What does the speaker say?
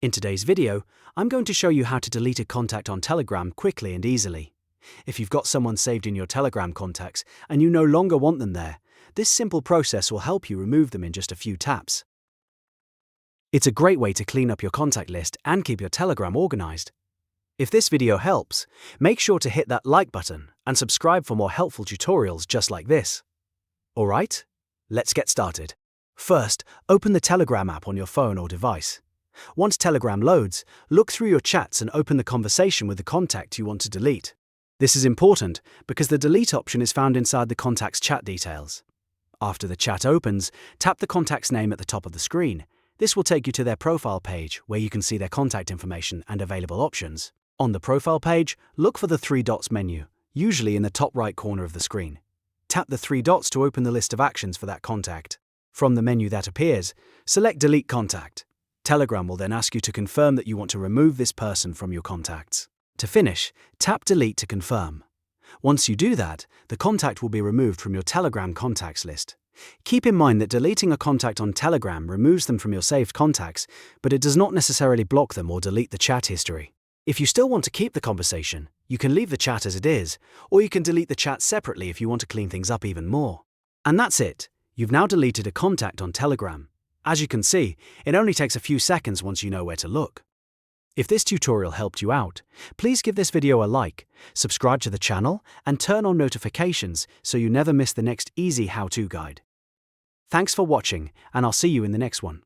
In today's video, I'm going to show you how to delete a contact on Telegram quickly and easily. If you've got someone saved in your Telegram contacts and you no longer want them there, this simple process will help you remove them in just a few taps. It's a great way to clean up your contact list and keep your Telegram organized. If this video helps, make sure to hit that like button and subscribe for more helpful tutorials just like this. Alright, let's get started. First, open the Telegram app on your phone or device. Once Telegram loads, look through your chats and open the conversation with the contact you want to delete. This is important because the delete option is found inside the contact's chat details. After the chat opens, tap the contact's name at the top of the screen. This will take you to their profile page where you can see their contact information and available options. On the profile page, look for the three dots menu, usually in the top right corner of the screen. Tap the three dots to open the list of actions for that contact. From the menu that appears, select Delete Contact. Telegram will then ask you to confirm that you want to remove this person from your contacts. To finish, tap Delete to confirm. Once you do that, the contact will be removed from your Telegram contacts list. Keep in mind that deleting a contact on Telegram removes them from your saved contacts, but it does not necessarily block them or delete the chat history. If you still want to keep the conversation, you can leave the chat as it is, or you can delete the chat separately if you want to clean things up even more. And that's it. You've now deleted a contact on Telegram. As you can see, it only takes a few seconds once you know where to look. If this tutorial helped you out, please give this video a like, subscribe to the channel, and turn on notifications so you never miss the next easy how-to guide. Thanks for watching, and I'll see you in the next one.